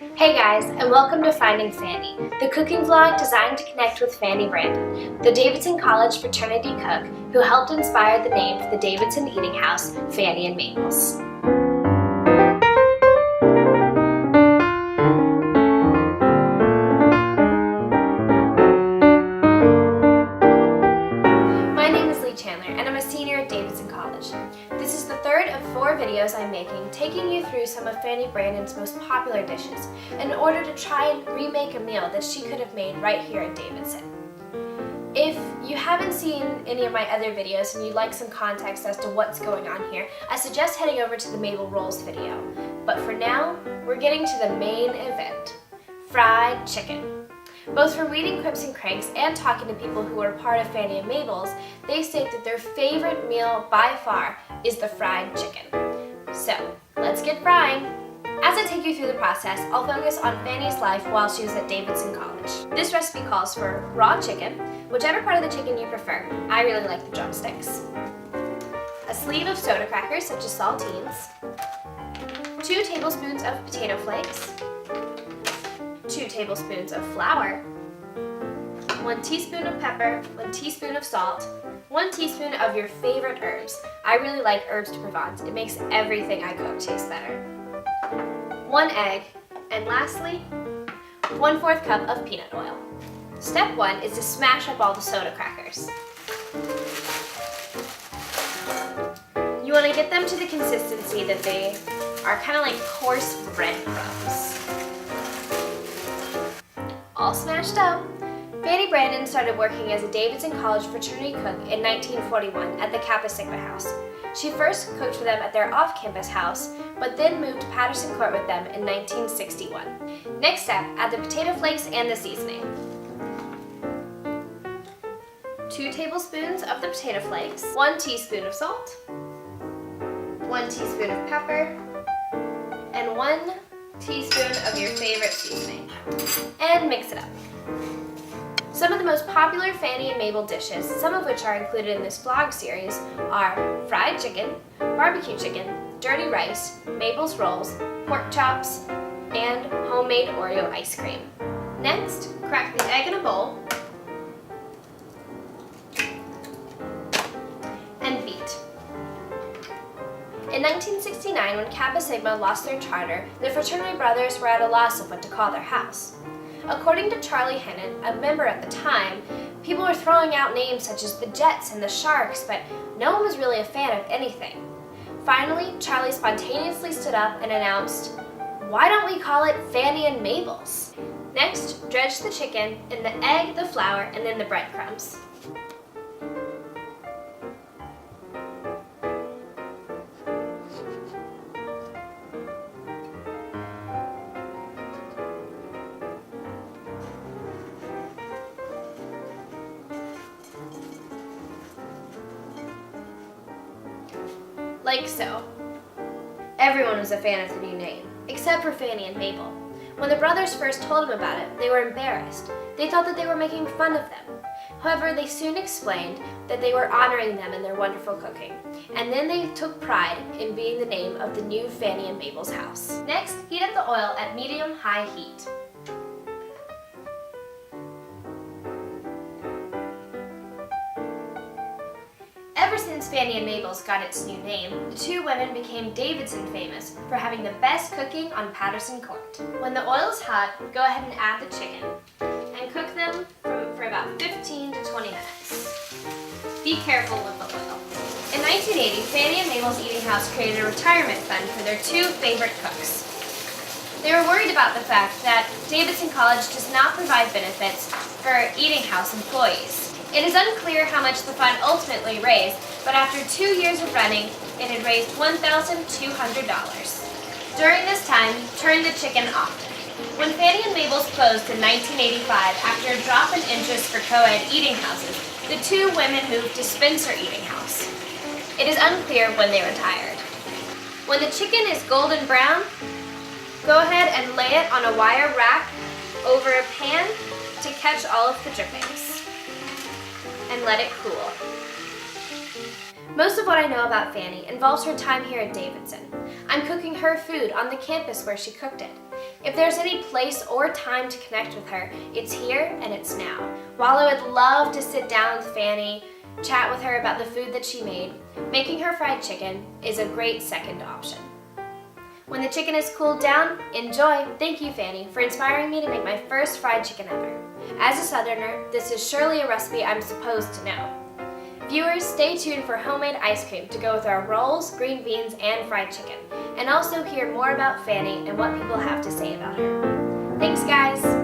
Hey guys, and welcome to Finding Fannie, the cooking vlog designed to connect with Fannie Brandon, the Davidson College fraternity cook who helped inspire the name for the Davidson eating house, Fannie and Mabel's. My name is and I'm a senior at Davidson College. This is the third of 4 videos I'm making, taking you through some of Fannie Brandon's most popular dishes in order to try and remake a meal that she could have made right here at Davidson. If you haven't seen any of my other videos and you'd like some context as to what's going on here, I suggest heading over to the Mabel Rolls video. But for now, we're getting to the main event, fried chicken. Both from reading Quips and Cranks and talking to people who are part of Fannie and Mabel's, they state that their favorite meal by far is the fried chicken. So, let's get frying. As I take you through the process, I'll focus on Fannie's life while she was at Davidson College. This recipe calls for raw chicken, whichever part of the chicken you prefer. I really like the drumsticks. A sleeve of soda crackers, such as saltines. 2 tablespoons of potato flakes. 2 tablespoons of flour, 1 teaspoon of pepper, 1 teaspoon of salt, 1 teaspoon of your favorite herbs. I really like herbs de Provence. It makes everything I cook taste better. 1 egg, and lastly, 1/4 cup of peanut oil. Step 1 is to smash up all the soda crackers. You want to get them to the consistency that they are kind of like coarse breadcrumbs. All smashed up, Fannie Brandon started working as a Davidson College fraternity cook in 1941 at the Kappa Sigma House. She first cooked for them at their off-campus house, but then moved to Patterson Court with them in 1961. Next step, add the potato flakes and the seasoning. 2 tablespoons of the potato flakes, 1 teaspoon of salt, 1 teaspoon of pepper, and 1 teaspoon of your favorite seasoning, and mix it up. Some of the most popular Fannie and Mabel dishes, some of which are included in this vlog series, are fried chicken, barbecue chicken, dirty rice, Mabel's rolls, pork chops, and homemade Oreo ice cream. Next, crack the egg in a bowl and beat. In 1969, when Kappa Sigma lost their charter, the fraternity brothers were at a loss of what to call their house. According to Charlie Hennon, a member at the time, people were throwing out names such as the Jets and the Sharks, but no one was really a fan of anything. Finally, Charlie spontaneously stood up and announced, "Why don't we call it Fannie and Mabel's?" Next, dredge the chicken in the egg, the flour, and then the breadcrumbs. Like so. Everyone was a fan of the new name, except for Fannie and Mabel. When the brothers first told them about it, they were embarrassed. They thought that they were making fun of them. However, they soon explained that they were honoring them in their wonderful cooking, and then they took pride in being the name of the new Fannie and Mabel's house. Next, heat up the oil at medium-high heat. Ever since Fannie and Mabel's got its new name, the 2 women became Davidson famous for having the best cooking on Patterson Court. When the oil is hot, go ahead and add the chicken and cook them for about 15 to 20 minutes. Be careful with the oil. In 1980, Fannie and Mabel's Eating House created a retirement fund for their 2 favorite cooks. They were worried about the fact that Davidson College does not provide benefits for eating house employees. It is unclear how much the fund ultimately raised, but after 2 years of running, it had raised $1,200. During this time, turn the chicken often. When Fannie and Mabel's closed in 1985, after a drop in interest for co-ed eating houses, the 2 women moved to Spencer Eating House. It is unclear when they retired. When the chicken is golden brown, go ahead and lay it on a wire rack over a pan to catch all of the drippings. And let it cool. Most of what I know about Fannie involves her time here at Davidson. I'm cooking her food on the campus where she cooked it. If there's any place or time to connect with her, it's here and it's now. While I would love to sit down with Fannie, chat with her about the food that she made, making her fried chicken is a great second option. When the chicken is cooled down, enjoy! Thank you, Fannie, for inspiring me to make my first fried chicken ever. As a Southerner, this is surely a recipe I'm supposed to know. Viewers, stay tuned for homemade ice cream to go with our rolls, green beans, and fried chicken, and also hear more about Fannie and what people have to say about her. Thanks, guys!